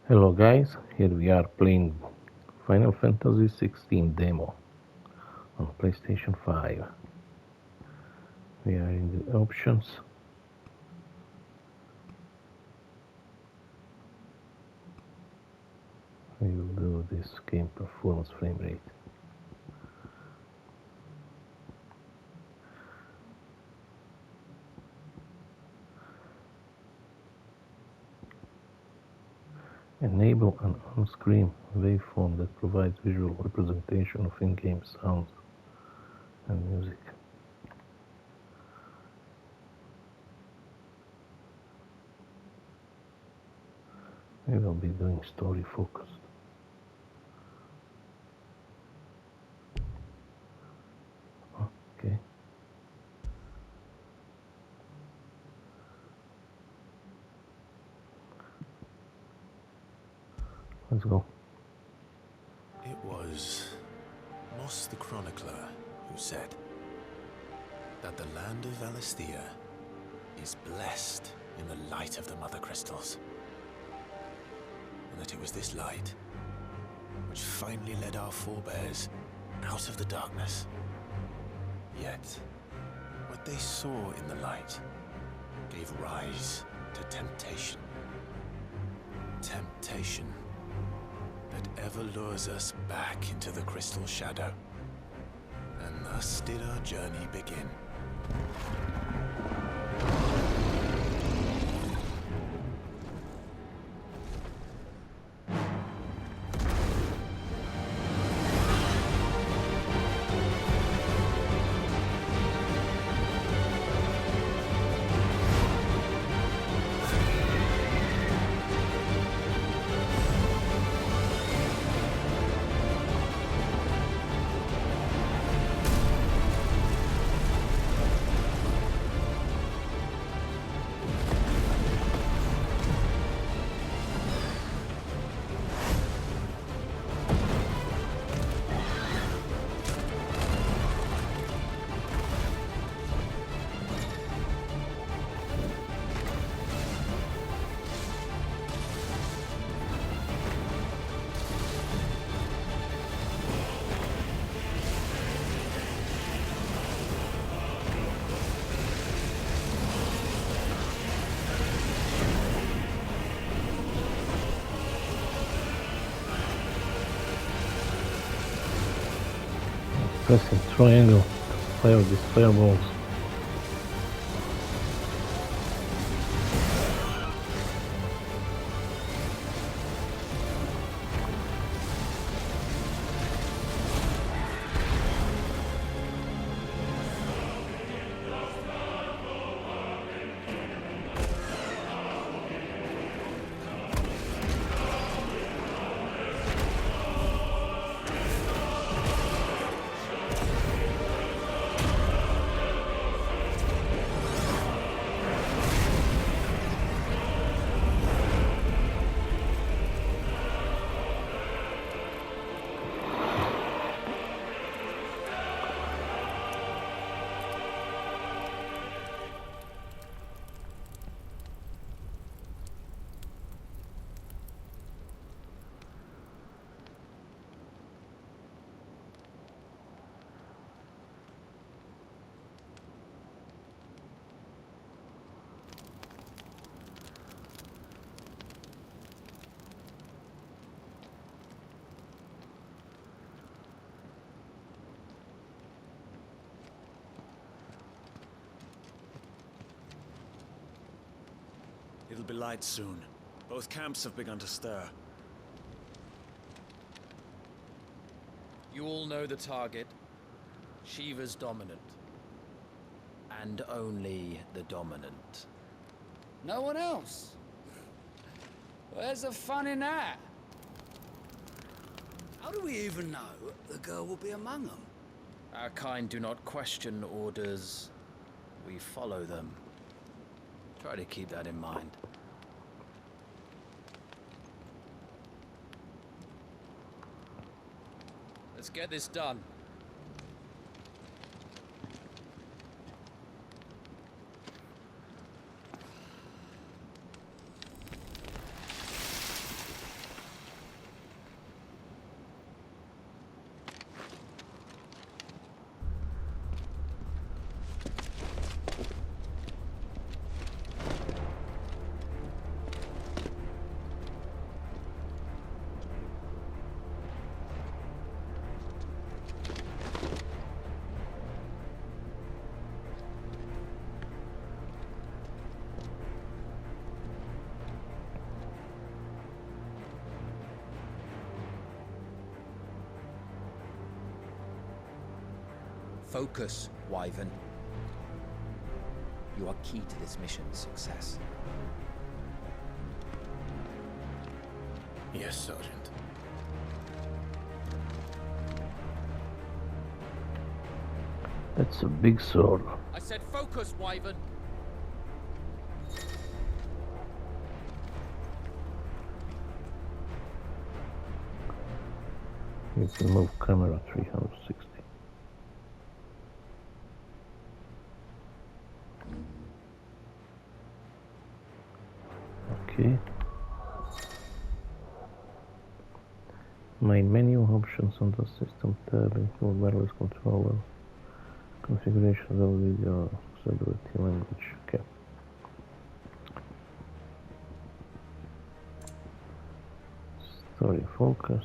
Hello guys, here we are playing Final Fantasy XVI demo on PlayStation 5. We are in the options. We will do this game performance frame rate. Enable an on-screen waveform that provides visual representation of in-game sounds and music. We will be doing story focused. Okay. Let's go. It was Moss the Chronicler who said that the land of Valisthea is blessed in the light of the Mother Crystals. And that it was this light which finally led our forebears out of the darkness. Yet, what they saw in the light gave rise to temptation. Temptation that ever lures us back into the crystal shadow. And thus did our journey begin. Pressing triangle to fire these fireballs. It'll be light soon. Both camps have begun to stir. You all know the target. Shiva's dominant. And only the dominant. No one else? Where's the fun in that? How do we even know the girl will be among them? Our kind do not question orders. We follow them. Try to keep that in mind. Let's get this done. Focus, Wyvern. You are key to this mission's success. Yes, Sergeant. That's a big sword. I said focus, Wyvern. You can move camera 360. Okay. Main menu options on the system tab include wireless controller, configurations of video, stability, language. Okay. Story focus.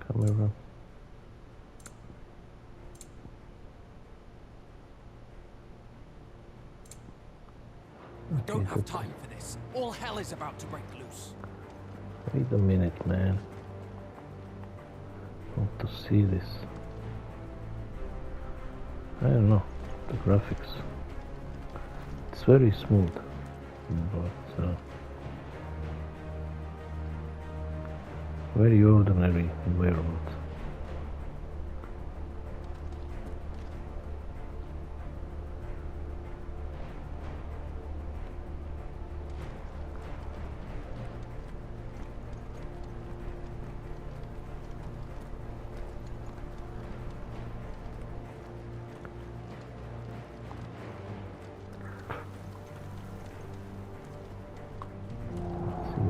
Camera. We don't have time for this. All hell is about to break loose. Wait a minute, man. I want to see this. I don't know. The graphics. It's very smooth, but very ordinary environment.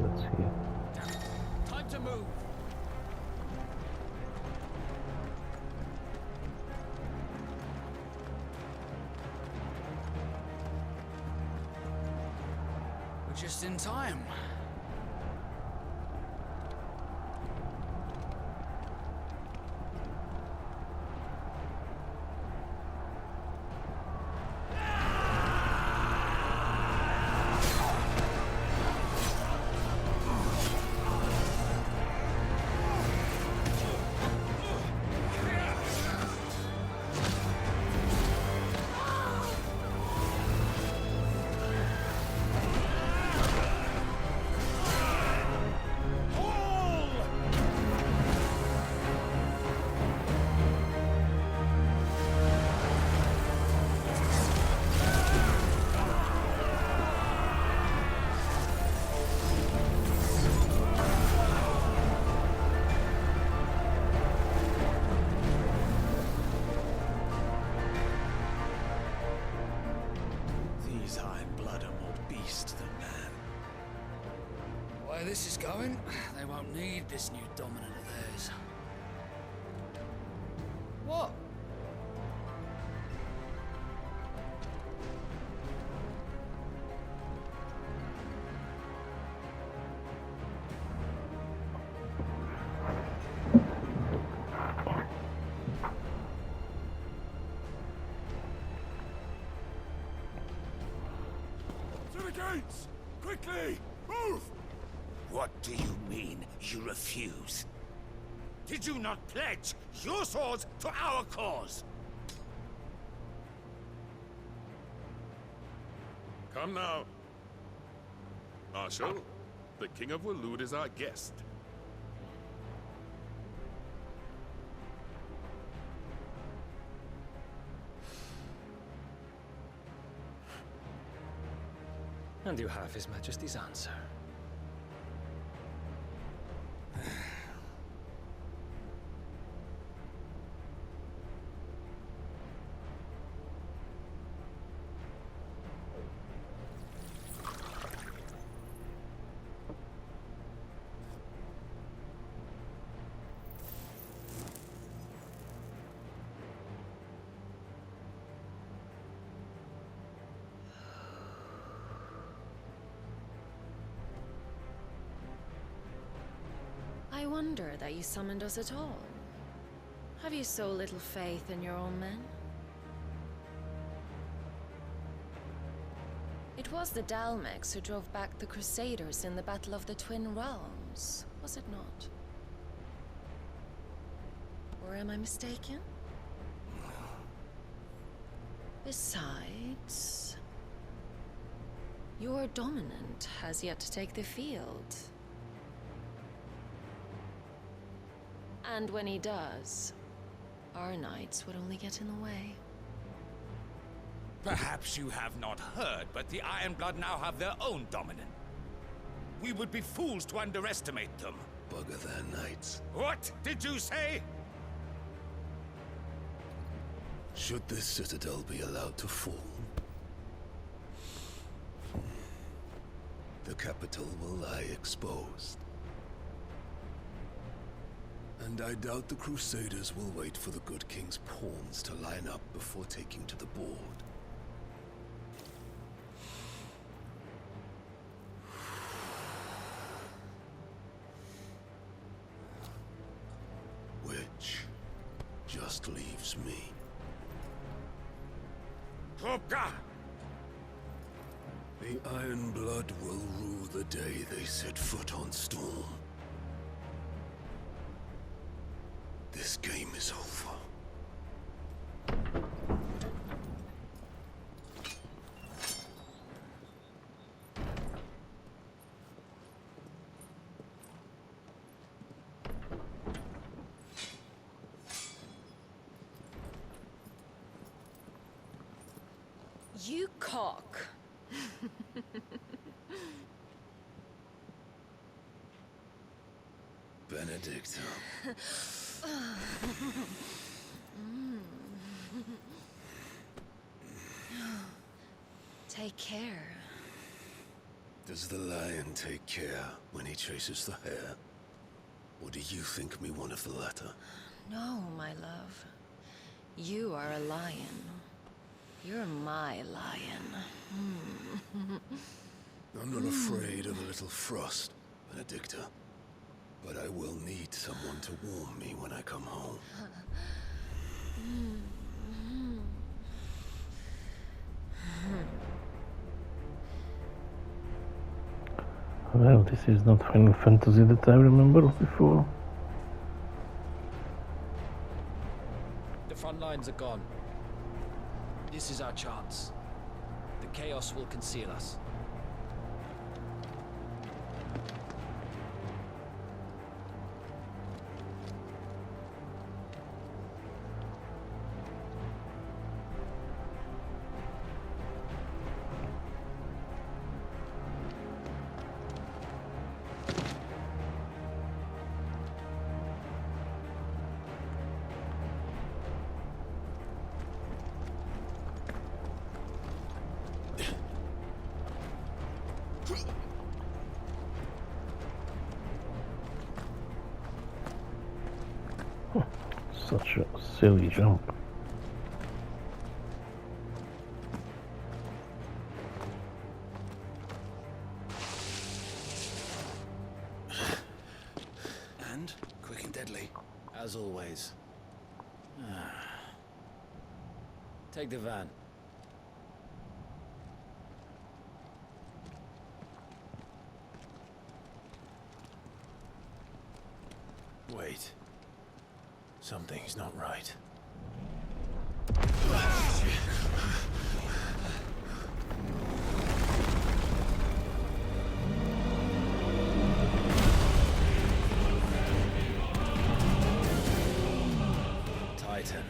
Let's see. Time to move. We're just in time. These high blood are more beast than man. The way this is going, they won't need this new dominant of theirs. What? To the gates! Quickly! Move! What do you mean, you refuse? Did you not pledge your swords to our cause? Come now. Marshal, the King of Waloed is our guest. And you have His Majesty's answer. I wonder that you summoned us at all. Have you so little faith in your own men? It It was the Dalmex who drove back the Crusaders in the Battle of the Twin Realms, was it not? Or am I mistaken? Besides, your dominant has yet to take the field. And when he does, our knights would only get in the way. Perhaps you have not heard, but the Ironblood now have their own dominant. We would be fools to underestimate them. Bugger their knights. What did you say? Should this citadel be allowed to fall, the capital will lie exposed. And I doubt the Crusaders will wait for the good king's pawns to line up before taking to the board. Which just leaves me. Hopka! The Ironblood will rue the day they set foot on Storm. This game is over. You cock. Benedicta. Take care. Does the lion take care when he chases the hare? Or do you think me one of the latter? No, my love. You are a lion. You're my lion. I'm not afraid of a little frost, Benedicta. But I will need someone to warm me when I come home. Well, this is not Final Fantasy that I remember before. The front lines are gone. This is our chance. The chaos will conceal us. Such a silly jump. And quick and deadly, as always. Take the van. Wait. Something's not right. Titan.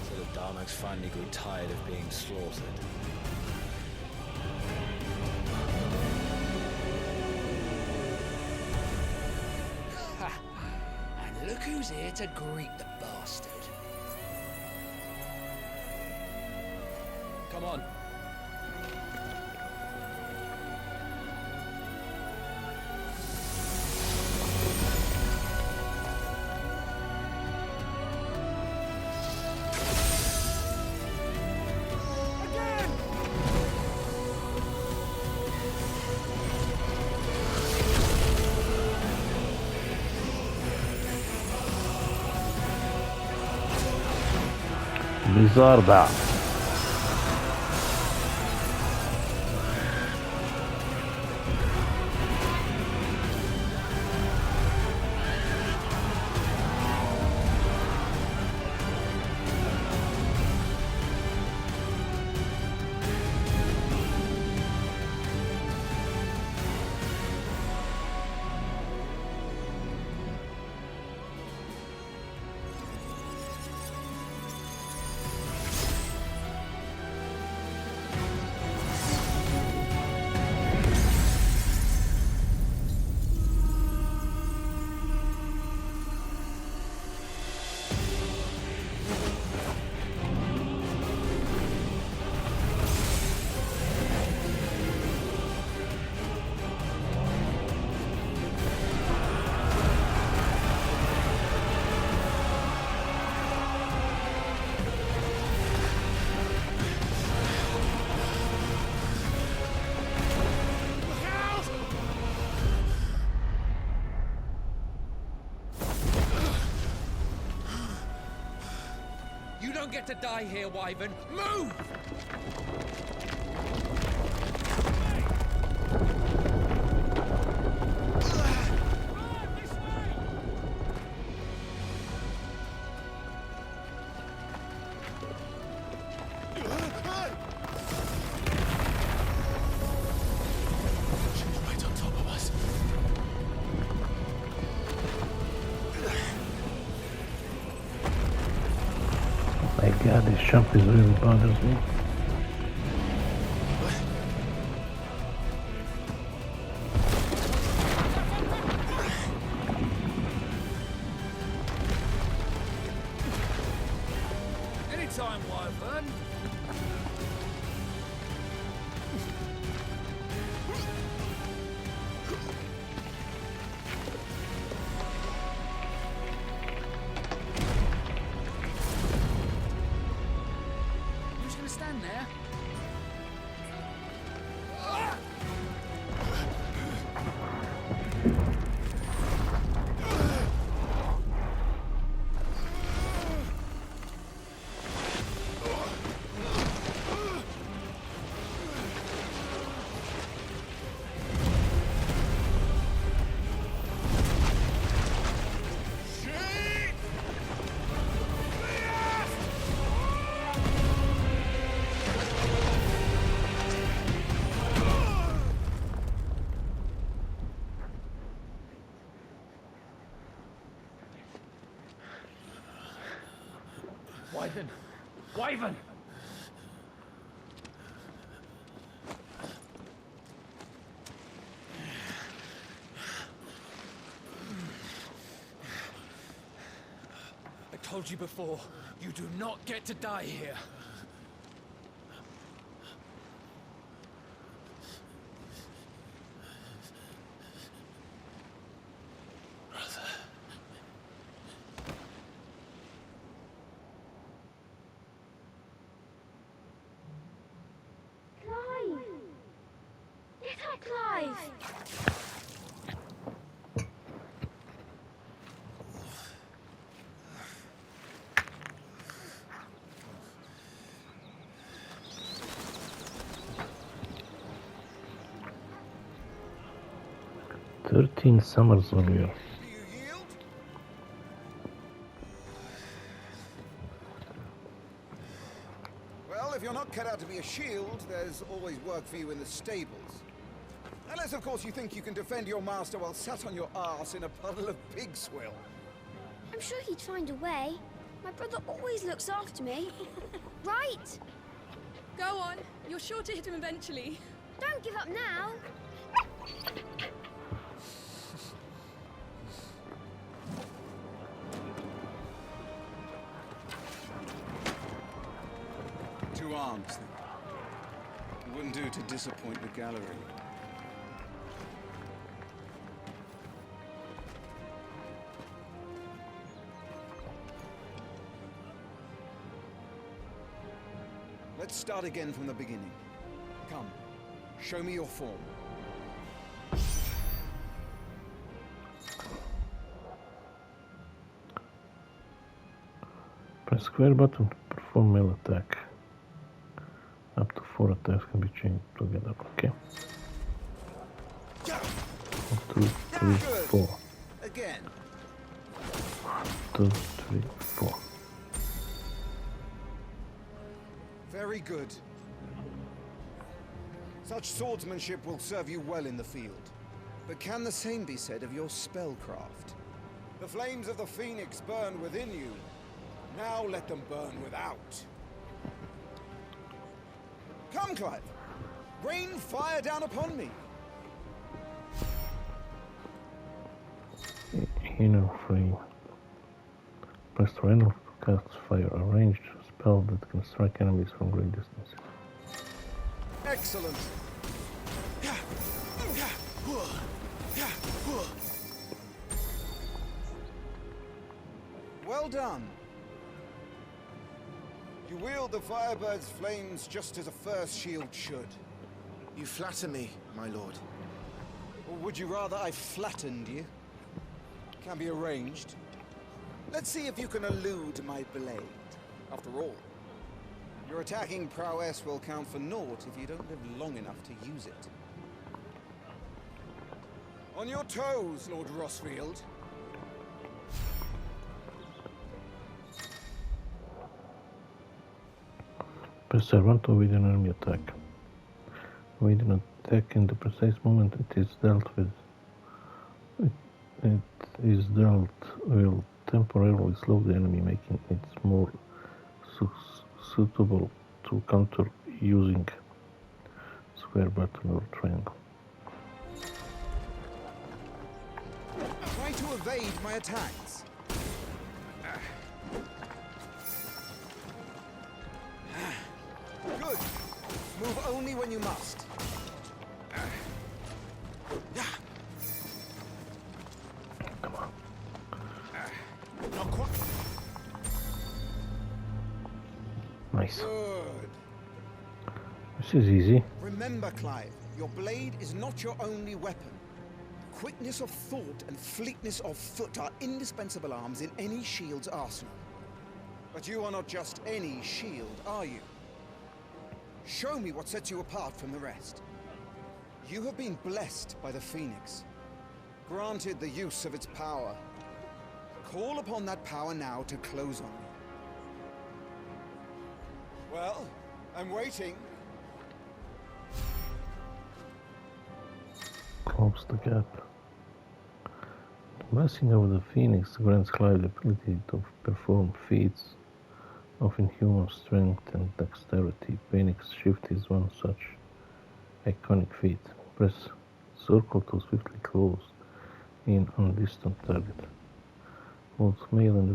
So the Dalmex finally grew tired of being slaughtered. Look who's here to greet the bastard. Come on. Bizarre. You don't get to die here, Wyvern. Move! My god, this jump is really bothers me. Anytime, Wyvern. Who's gonna stand there? Wyvern! Wyvern! I told you before, you do not get to die here. Clive! 13 summers on you. Well, if you're not cut out to be a shield, there's always work for you in the stables. Unless, of course, you think you can defend your master while sat on your arse in a puddle of pig swill. I'm sure he'd find a way. My brother always looks after me. Right? Go on. You're sure to hit him eventually. Don't give up now. Two arms, then. It wouldn't do to disappoint the gallery. Let's start again from the beginning. Come, show me your form. Press square button to perform melee attack. Up to 4 attacks can be chained together. Okay. 1, 2, 3, 4. Again. 1, 2, 3, 4. Very good. Such swordsmanship will serve you well in the field. But can the same be said of your spellcraft? The flames of the Phoenix burn within you. Now let them burn without. Come, Clive. Rain fire down upon me. Inner free. Press triangle to cast fire. A ranged spell that can strike enemies from great distances. Excellent. Well done. You wield the Firebird's flames just as a first shield should. You flatter me, my lord. Or would you rather I flattened you? Can be arranged. Let's see if you can elude my blade. After all, your attacking prowess will count for naught if you don't live long enough to use it. On your toes, Lord Rossfield. Press R1 to avoid an enemy attack. Avoid an attack in the precise moment it is dealt with. It is dealt will temporarily slow the enemy, making it more suitable to counter using square, button, or triangle. Try to evade my attacks. Good. Move only when you must. Come on. Not quite. Nice. Good. This is easy. Remember, Clive, your blade is not your only weapon. Quickness of thought and fleetness of foot are indispensable arms in any shield's arsenal. But you are not just any shield, are you? Show me what sets you apart from the rest. You have been blessed by the Phoenix, granted the use of its power. Call upon that power now to close on me. Well, I'm waiting. Close the gap. The blessing of the Phoenix grants Clive the ability to perform feats of inhuman strength and dexterity. Phoenix Shift is one such iconic feat. Press circle to swiftly close in on a distant target. Both melee and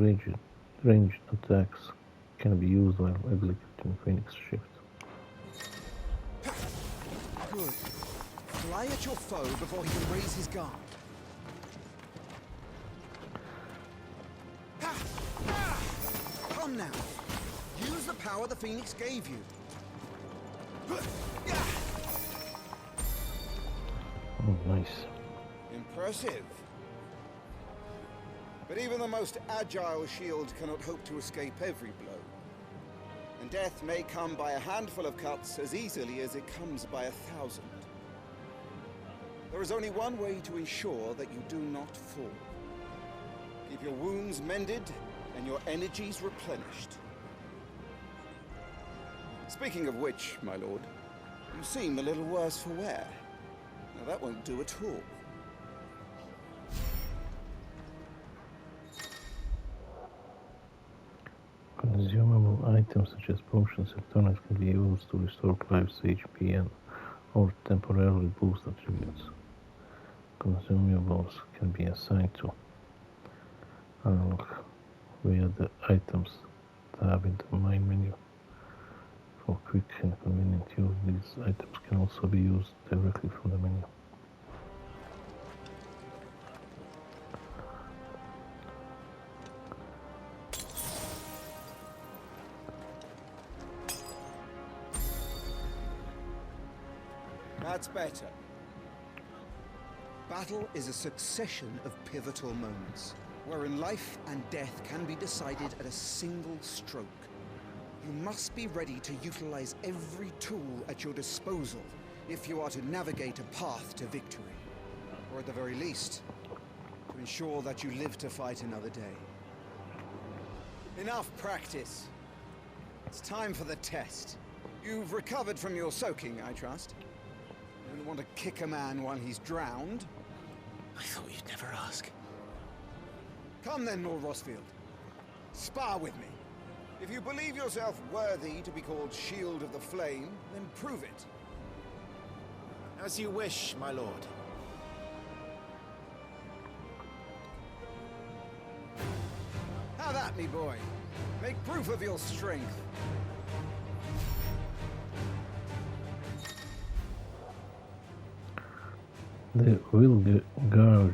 ranged attacks can be used while executing Phoenix Shift. Good. Fly at your foe before he can raise his guard. Come now. Use the power the Phoenix gave you. Oh, nice. Impressive. But even the most agile shield cannot hope to escape every blow. And death may come by a handful of cuts as easily as it comes by 1,000. There is only one way to ensure that you do not fall. Keep your wounds mended and your energies replenished. Speaking of which, my lord, you seem a little worse for wear. Now that won't do at all. Consumable items such as potions and tonics can be used to restore Clive's HP and or temporarily boost attributes. Consumables can be assigned to unlock via the items tab in the main menu. For quick and convenient use, these items can also be used directly from the menu. That's better. Battle is a succession of pivotal moments, wherein life and death can be decided at a single stroke. You must be ready to utilize every tool at your disposal if you are to navigate a path to victory. Or at the very least, to ensure that you live to fight another day. Enough practice. It's time for the test. You've recovered from your soaking, I trust. You don't want to kick a man while he's drowned. I thought you'd never ask. Come then, Lord Rossfield. Spar with me. If you believe yourself worthy to be called Shield of the Flame, then prove it. As you wish, my lord. Have at me, boy. Make proof of your strength. The will gouge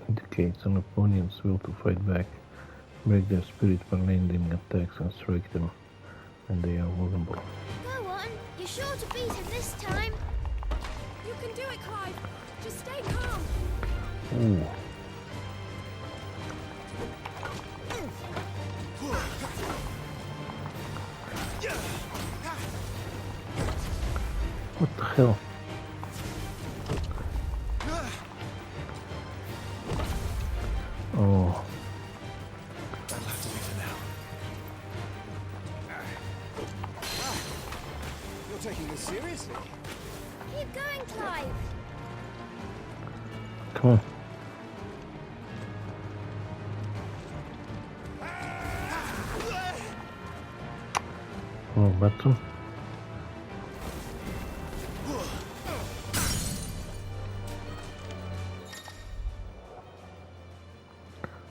indicates an opponent's will to fight back, break their spirit by landing attacks and strike them when they are vulnerable. Go on, you're sure to beat him this time. You can do it, Clive. Just stay calm. Ooh. What the hell? Oh. That'll have to be for now. You're taking this seriously? Keep going, Clive. Come on. Oh, button.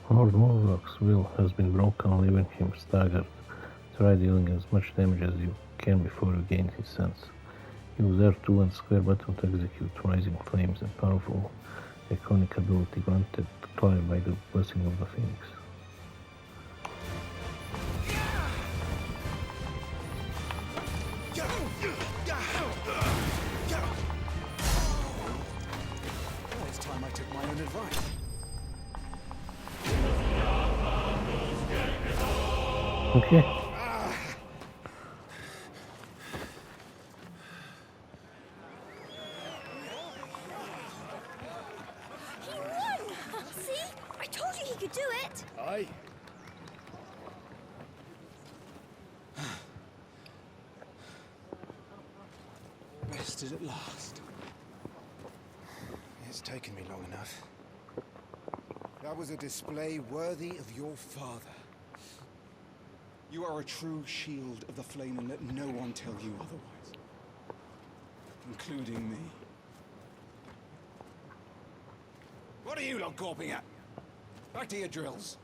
Lord Morlock's will has been broken, leaving him staggered. Try dealing as much damage as you can before you gain his sense. Use R2 and square button to execute Rising Flames, and powerful iconic ability granted Clive by the Blessing of the Phoenix. Well, it's time I took my own advice. Okay. He won! See? I told you he could do it! Aye. Rested at last. It's taken me long enough. That was a display worthy of your father. You are a true shield of the flame, and let no one tell you otherwise. Including me. What are you lot gawping at? Back to your drills.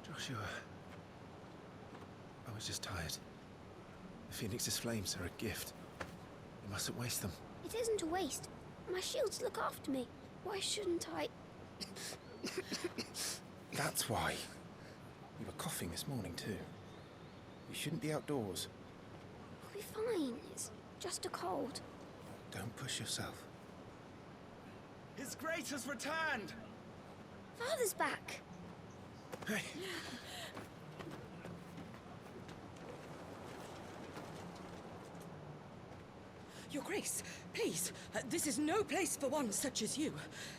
Joshua. I was just tired. The Phoenix's flames are a gift. You mustn't waste them. It isn't a waste. My shields look after me. Why shouldn't I? That's why. You were coughing this morning too. You shouldn't be outdoors. I'll be fine. It's just a cold. Don't push yourself. His Grace has returned! Father's back. Hey. Your Grace, please, this is no place for one such as you.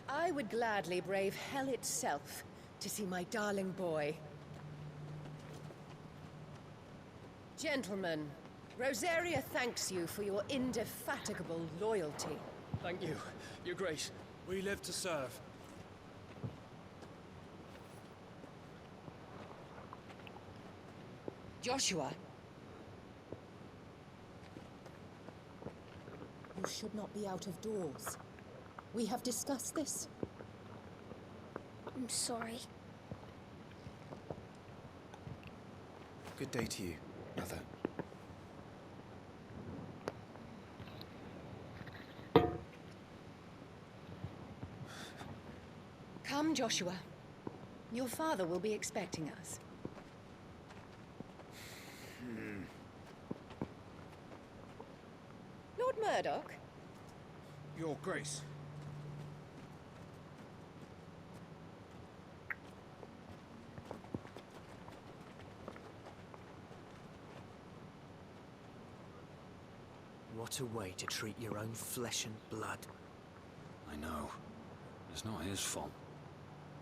I would gladly brave hell itself to see my darling boy. Gentlemen, Rosaria thanks you for your indefatigable loyalty. Thank you, Your Grace. We live to serve. Joshua. You should not be out of doors. We have discussed this. I'm sorry. Good day to you, Mother. Come, Joshua. Your father will be expecting us. Lord Murdoch? Your Grace. What a way to treat your own flesh and blood. I know. It's not his fault.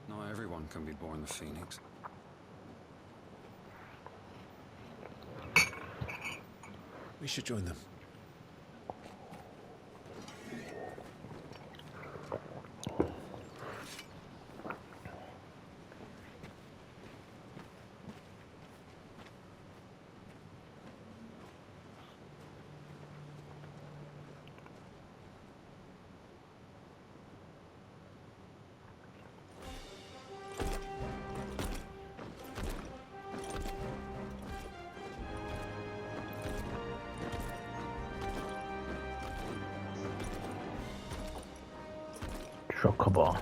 Not everyone can be born the Phoenix. We should join them. chocobo.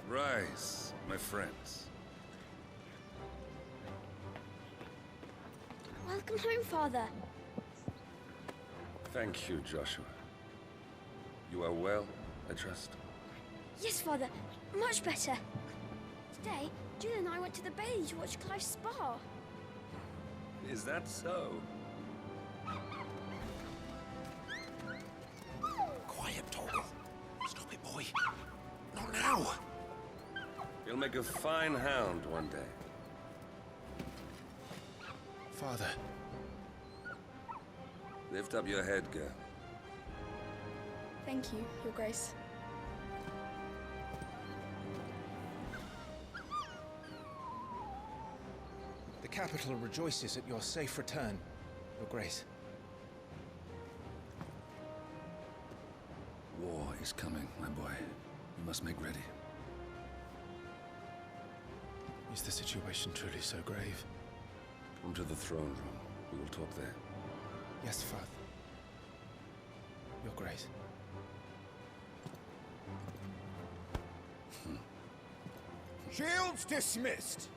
Rise, my friends. Welcome home, Father. Thank you, Joshua. You are well, I trust? Yes, Father. Much better. Today, Jill and I went to the Bailey to watch Clive's spa. Is that so? Quiet, Torgal. Stop it, boy. Not now. You'll make a fine hound one day. Father. Lift up your head, girl. Thank you, Your Grace. The capital rejoices at your safe return, Your Grace. War is coming, my boy. You must make ready. Is the situation truly so grave? Come to the throne room. We will talk there. Yes, Father. Your Grace. Shields dismissed.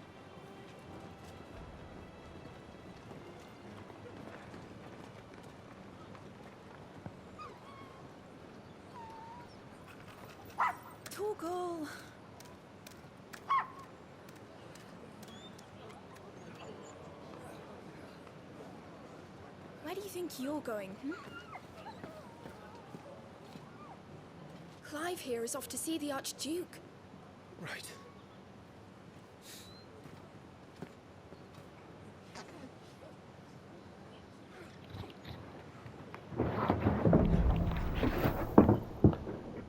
Torgal. Where do you think you're going, Clive here is off to see the Archduke. Right.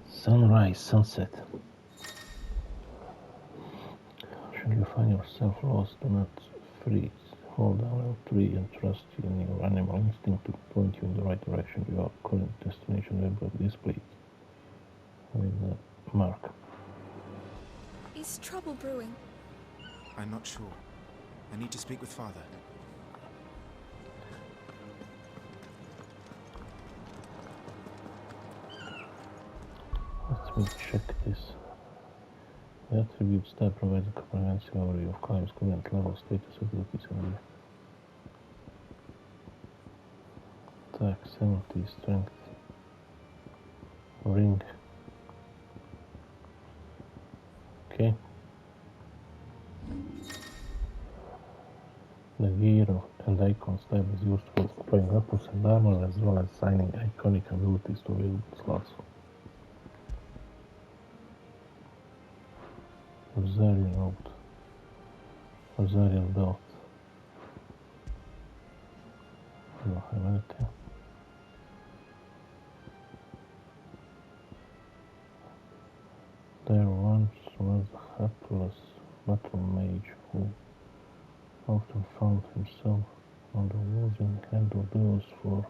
Sunrise, sunset. Should you find yourself lost, do not freeze. Hold down L3 and trust in your animal instinct to point you in the right direction. Your current destination will be displayed with the mark. Is trouble brewing? I'm not sure. I need to speak with Father. Let me check this. The attributes tab provides a comprehensive overview of Clive's current level, status, abilities, and attack, 70, strength, ring. Okay. The gear and icons tab is used for deploying weapons and armor, as well as assigning iconic abilities to available slots. Rosarian robe, Rosarian belt. I don't have anything. There once was a hapless battle mage who often found himself on the losing end of duels for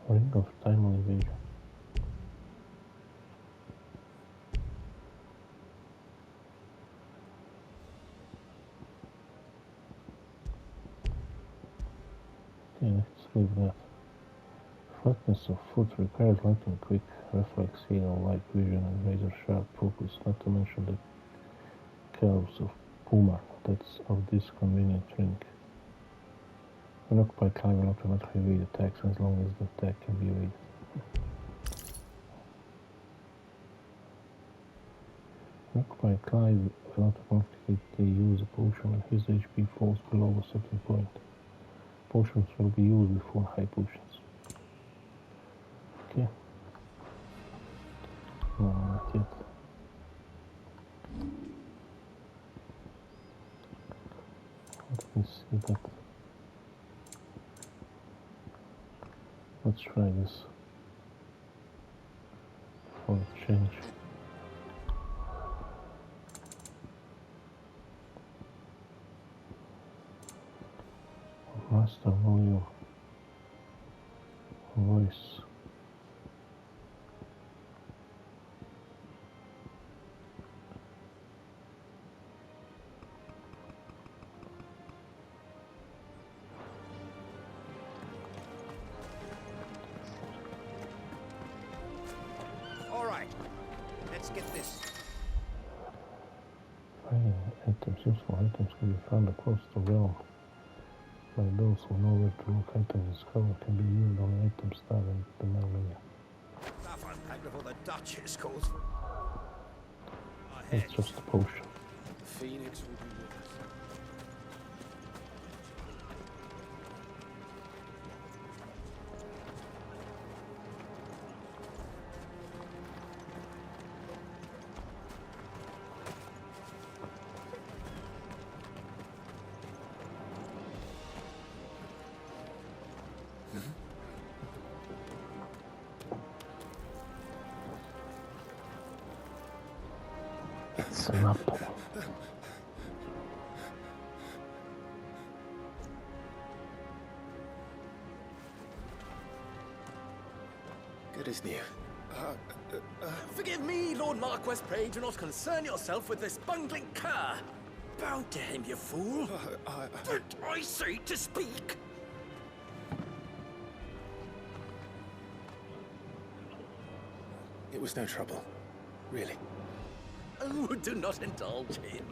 Ring of Timely Vision. Okay, let's leave that. Flatness of foot requires light and quick reflex, light vision, and razor sharp focus, not to mention the calves of Puma that's of this convenient ring. When occupied, Clive will automatically evade attacks as long as the attack can be evaded. When occupied, Clive will automatically use a potion when his HP falls below a certain point. Potions will be used before high potions. Okay. No, not yet. Let me see that. Let's try this for a change. the volume. Voice. All right, let's get this. Items, useful items can be found across the realm. By those who know where to look, items discovered can be viewed on the item tab in the main menu. Stuff unpacked before the Duchess calls. It's just a potion. The Phoenix will be with us. It's an apple. Good as new. Forgive me, Lord Marquess, pray do not concern yourself with this bungling cur. Bow to him, you fool. Did I say to speak? It was no trouble, really. Oh, do not indulge him.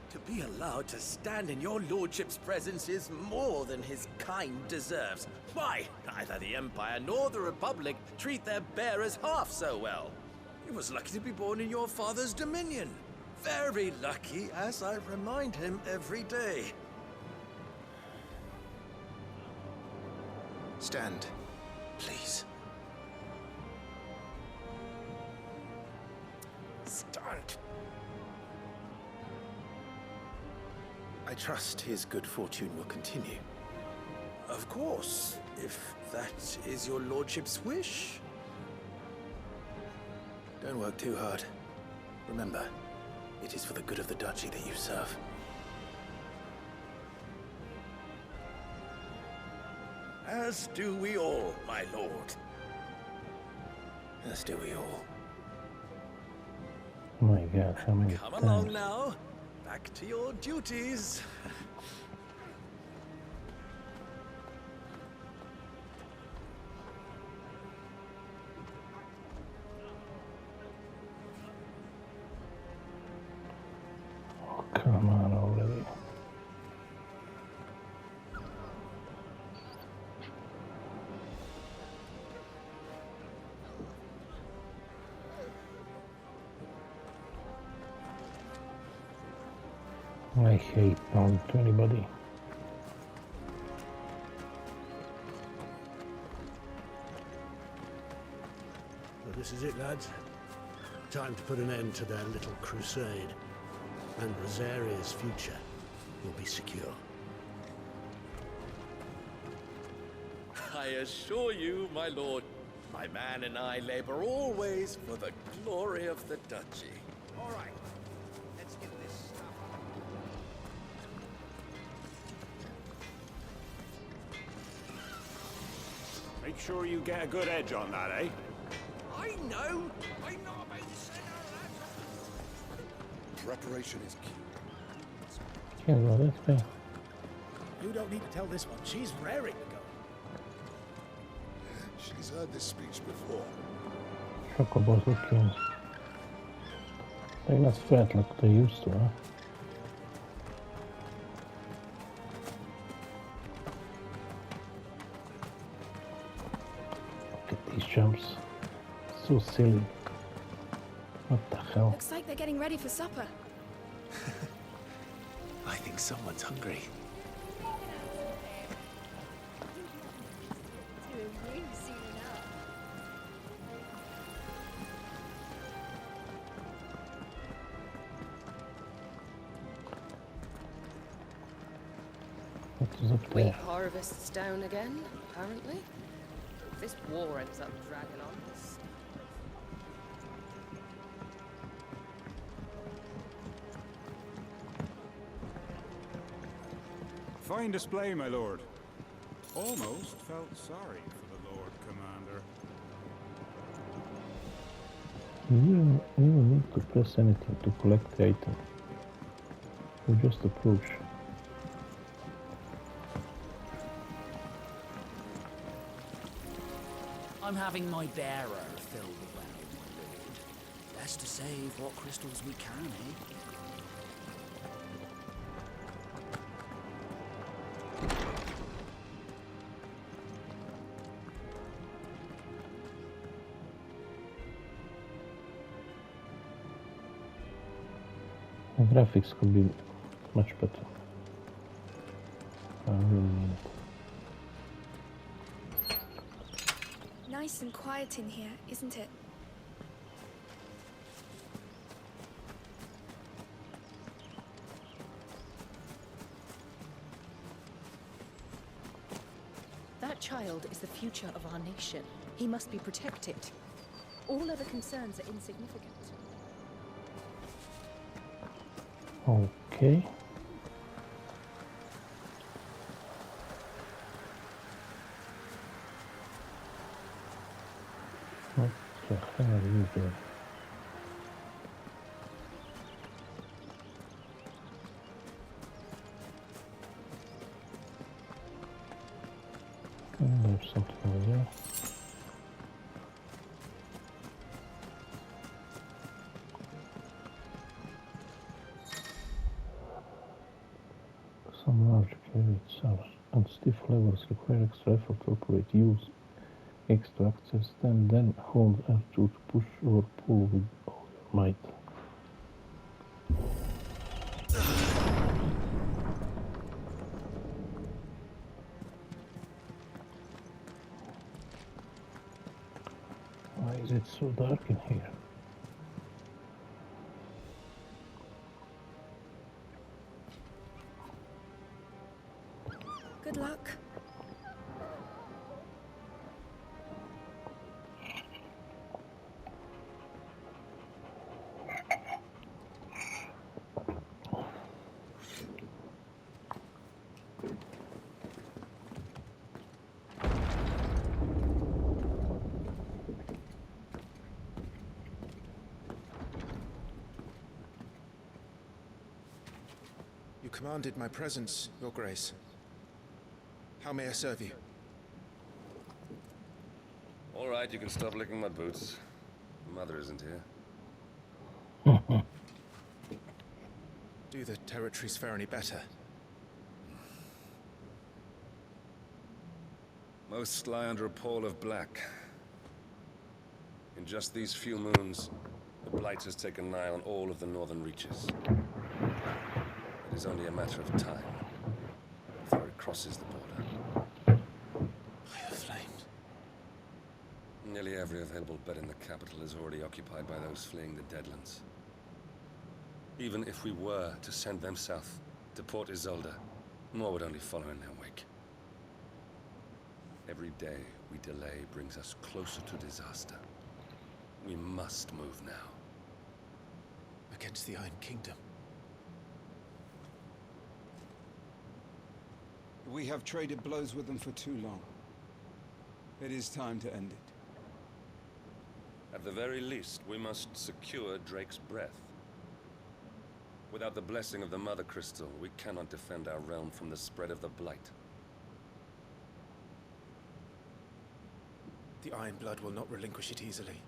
To be allowed to stand in your lordship's presence is more than his kind deserves. Why, neither the Empire nor the Republic treat their bearers half so well. He was lucky to be born in your father's dominion. Very lucky, as I remind him every day. Stand, please. Stand. I trust his good fortune will continue. Of course, if that is your lordship's wish. Don't work too hard. Remember, it is for the good of the duchy that you serve. As do we all, my lord. As do we all. Oh my god, how many Come times? along now. Back to your duties. Oh, come on already. I hate talking to anybody. Well, this is it, lads. Time to put an end to their little crusade. And Rosaria's future will be secure. I assure you, my lord, my man and I labor always for the glory of the duchy. All right, let's get this stuff. Make sure you get a good edge on that, eh? I know about the center, lads. Preparation is key. Can't go this way. You don't need to tell this one. She's raring to go. She's heard this speech before. Chocobo's looking. They're not fat like they used to, huh? Look at these jumps. So silly. What the hell? Looks like they're getting ready for supper. I think someone's hungry. What is up Wheat there? harvest's down again, apparently. If this war ends up dragging on. Fine display, my lord. Almost felt sorry for the Lord Commander. You don't need to press anything to collect the item. You just approach. I'm having my bearer filled well, my lord. Best to save what crystals we can, eh? The graphics could be much better. I really mean it. Nice and quiet in here, isn't it? That child is the future of our nation. He must be protected. All other concerns are insignificant. Okay. What the hell are you doing? There's something over there. Some large carried cells and stiff levers require extra effort to operate. Use X to access them, then hold R2 to push or pull with all your might. Why is it so dark in here? Good luck. You commanded my presence, Your Grace. How may I serve you? All right, you can stop licking my boots. Mother isn't here. Do the territories fare any better? Most lie under a pall of black. In just these few moons, the Blight has taken nigh on all of the northern reaches. It is only a matter of time before it crosses the border. By the flames. Nearly every available bed in the capital is already occupied by those fleeing the Deadlands. Even if we were to send them south to Port Isolde, more would only follow in their wake. Every day we delay brings us closer to disaster. We must move now. Against the Iron Kingdom. We have traded blows with them for too long. It is time to end it. At the very least, we must secure Drake's breath. Without the blessing of the Mother Crystal, we cannot defend our realm from the spread of the Blight. The Iron Blood will not relinquish it easily.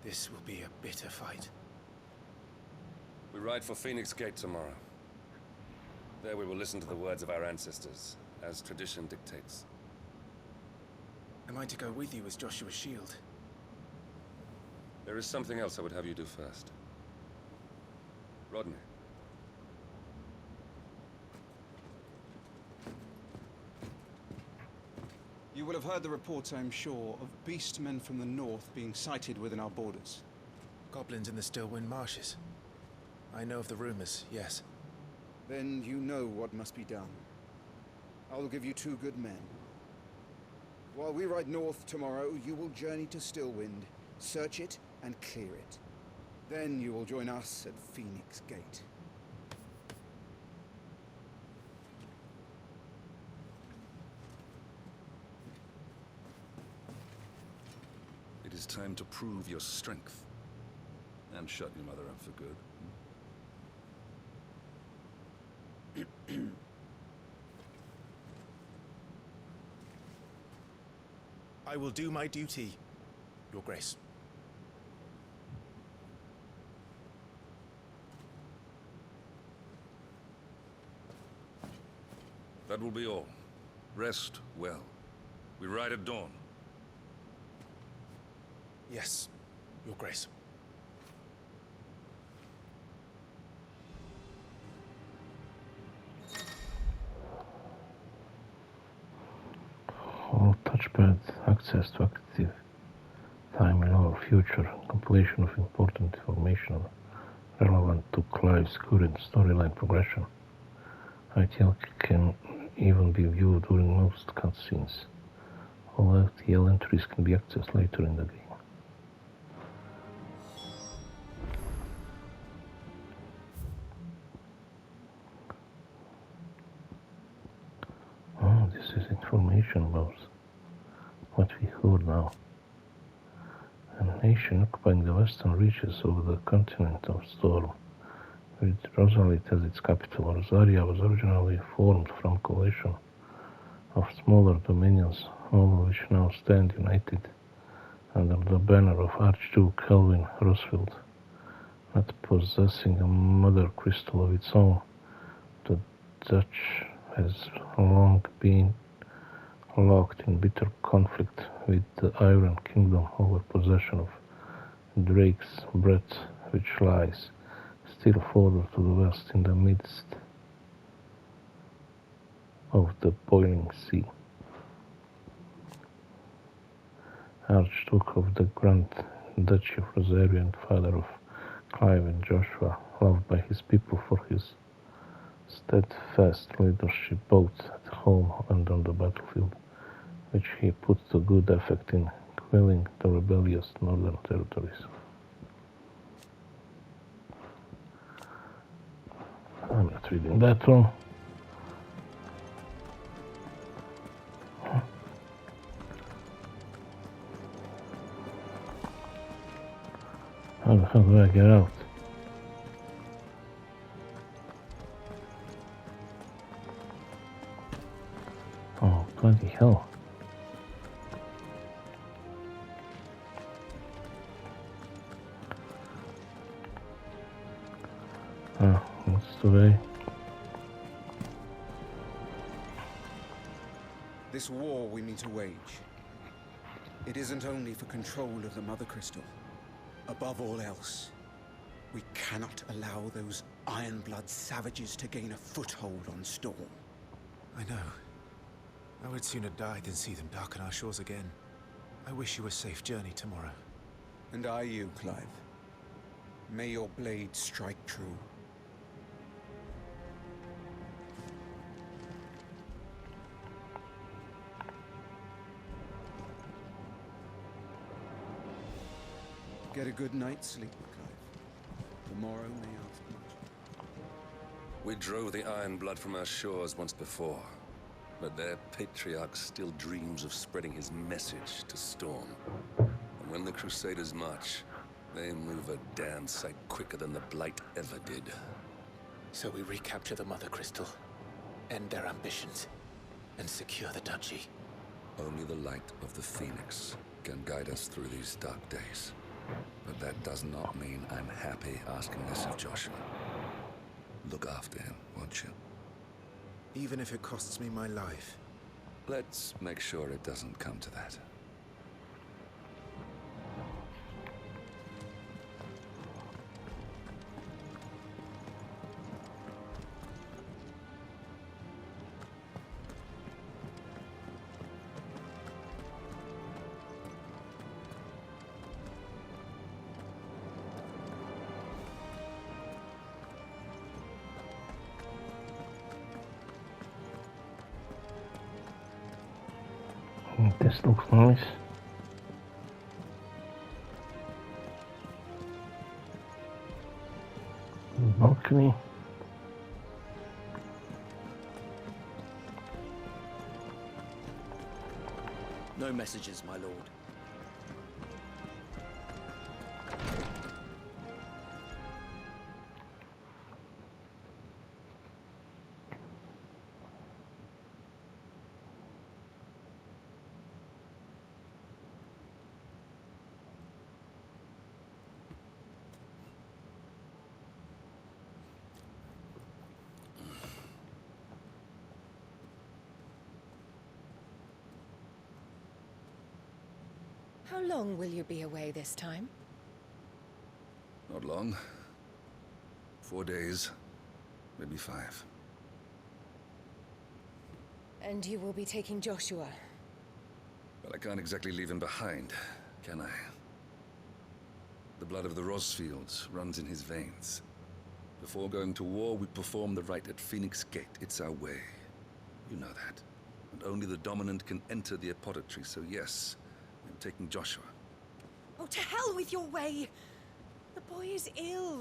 This will be a bitter fight. We ride for Phoenix Gate tomorrow. There we will listen to the words of our ancestors, as tradition dictates. Am I to go with you as Joshua's shield? There is something else I would have you do first. Rodney. You will have heard the reports, I'm sure, of beastmen from the north being sighted within our borders. Goblins in the Stillwind Marshes. I know of the rumors, yes. Then you know what must be done. I will give you 2 good men. While we ride north tomorrow, you will journey to Stillwind, search it, and clear it. Then you will join us at Phoenix Gate. it's time to prove your strength. And shut your mother up for good. I will do my duty, Your Grace. That will be all. Rest well. We ride at dawn. Yes, Your Grace. All touchpad access to active time in our future, completion of important information relevant to Clive's current storyline progression. ITL can even be viewed during most cutscenes. All ITL entries can be accessed later in the game. Oh, this is information about what we heard now. A nation occupying the western reaches of the continent of Storm, with Rosalit as its capital. Rosaria was originally formed from a coalition of smaller dominions, all of which now stand united under the banner of Archduke Kelvin Roosevelt. Not possessing a mother crystal of its own, the Dutch has long been locked in bitter conflict with the Iron Kingdom over possession of Drake's Breath, which lies still further to the west in the midst of the boiling sea. Archduke of the Grand Duchy of Rosaria and father of Clive and Joshua, loved by his people for his steadfast leadership both at home and on the battlefield, which he put to good effect in quelling the rebellious northern territories. I'm not reading that one. How the hell do I get out? Oh, bloody hell. Oh, what's the way? This war we mean to wage, it isn't only for control of the Mother Crystal. Above all else, we cannot allow those Ironblood savages to gain a foothold on Storm. I know. I would sooner die than see them darken our shores again. I wish you a safe journey tomorrow. And I you, Clive. May your blade strike true. Get a good night's sleep, Clive. Tomorrow may ask much. We drove the Ironblood from our shores once before, but their patriarch still dreams of spreading his message to Storm. And when the Crusaders march, they move a damn sight quicker than the Blight ever did. So we recapture the Mother Crystal, end their ambitions, and secure the duchy. Only the light of the Phoenix can guide us through these dark days. But that does not mean I'm happy asking this of Joshua. Look after him, won't you? Even if it costs me my life. Let's make sure it doesn't come to that. This looks nice. Balcony. No messages, my lord. How long will you be away this time? Not long. 4 days, maybe 5. And you will be taking Joshua? But I can't exactly leave him behind, can I? The blood of the Rosfields runs in his veins. Before going to war, we perform the rite at Phoenix Gate. It's our way. You know that. And only the dominant can enter the apothecary, so yes, I'm taking Joshua. Oh, to hell with your way! The boy is ill.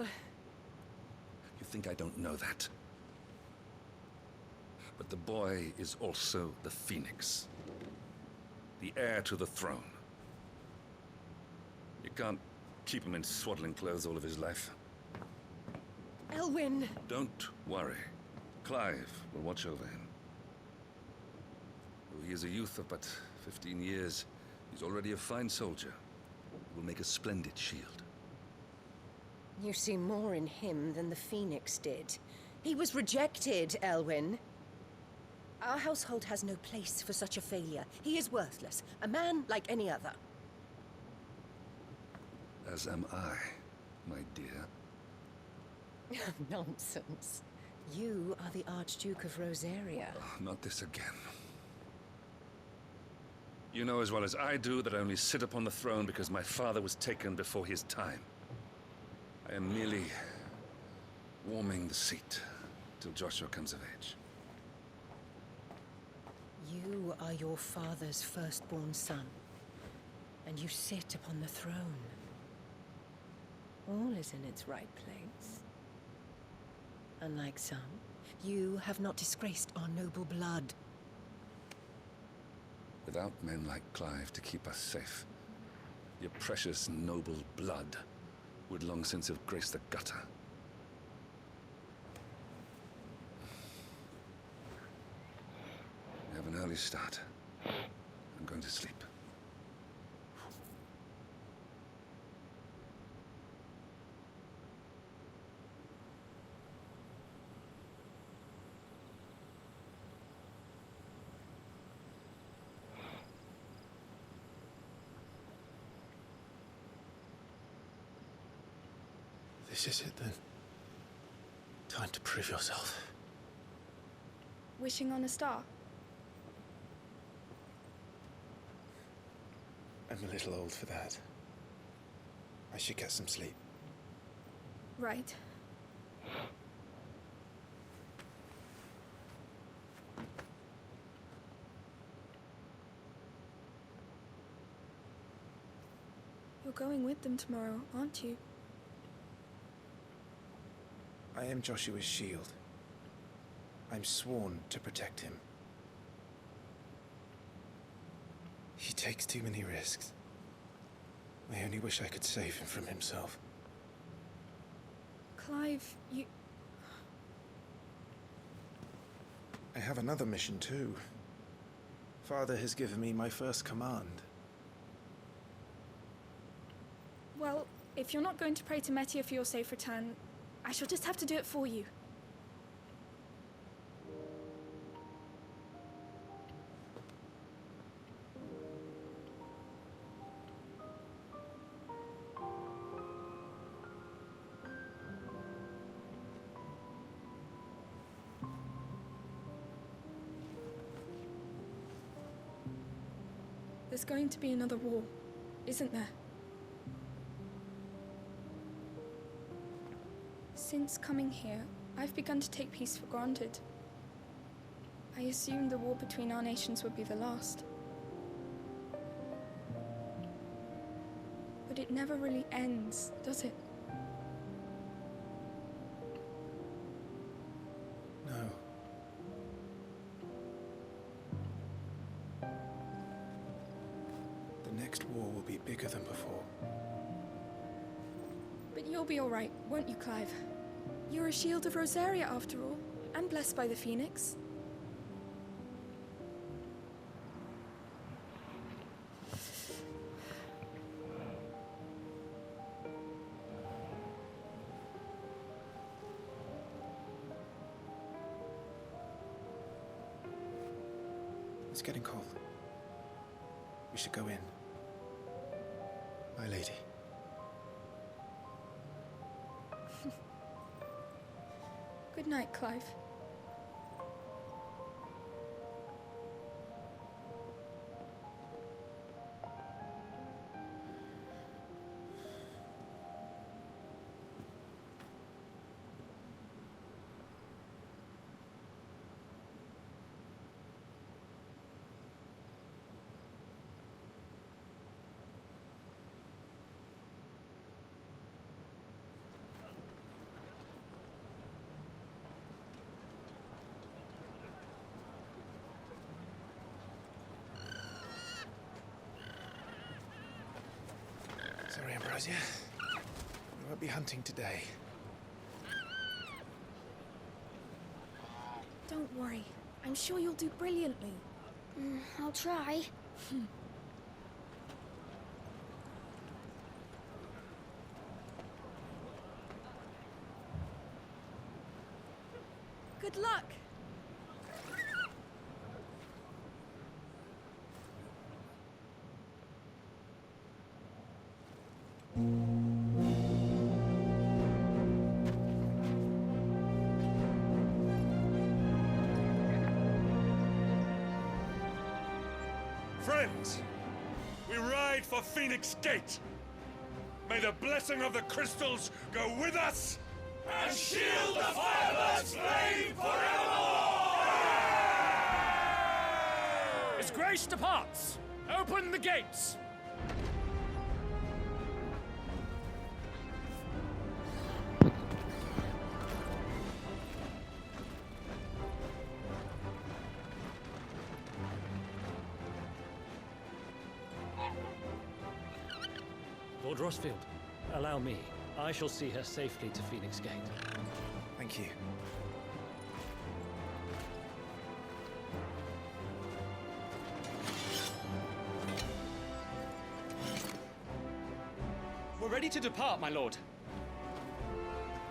You think I don't know that? But the boy is also the Phoenix. The heir to the throne. You can't keep him in swaddling clothes all of his life. Elwyn! Don't worry. Clive will watch over him. Though he is a youth of but 15 years, he's already a fine soldier. He will make a splendid shield. You see more in him than the Phoenix did. He was rejected, Elwyn. Our household has no place for such a failure. He is worthless. A man like any other. As am I, my dear. Nonsense. You are the Archduke of Rosaria. Oh, not this again. You know as well as I do that I only sit upon the throne because my father was taken before his time. I am merely warming the seat till Joshua comes of age. You are your father's firstborn son, and you sit upon the throne. All is in its right place. Unlike some, you have not disgraced our noble blood. Without men like Clive to keep us safe, your precious noble blood would long since have graced the gutter. We have an early start. I'm going to sleep. This is it then. Time to prove yourself. Wishing on a star? I'm a little old for that. I should get some sleep. Right. You're going with them tomorrow, aren't you? I am Joshua's shield. I'm sworn to protect him. He takes too many risks. I only wish I could save him from himself. Clive, you... I have another mission too. Father has given me my first command. Well, if you're not going to pray to Metia for your safe return, I shall just have to do it for you. There's going to be another war, isn't there? Since coming here, I've begun to take peace for granted. I assumed the war between our nations would be the last. But it never really ends, does it? No. The next war will be bigger than before. But you'll be all right, won't you, Clive? You're a shield of Rosaria, after all, and blessed by the Phoenix. It's getting cold. We should go in. My lady. Good night, Clive. Sorry, Ambrosia. We won't be hunting today. Don't worry. I'm sure you'll do brilliantly. I'll try. Good luck! Friends, we ride for Phoenix Gate. May the blessing of the crystals go with us And shield the Firebird's flame forevermore! His Grace departs! Open the gates! Lord Rossfield, allow me. I shall see her safely to Phoenix Gate. Thank you. We're ready to depart, my lord.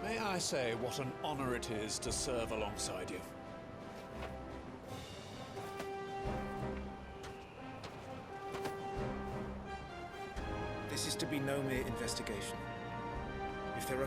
May I say what an honor it is to serve alongside you? This is to be no mere investigation. If there are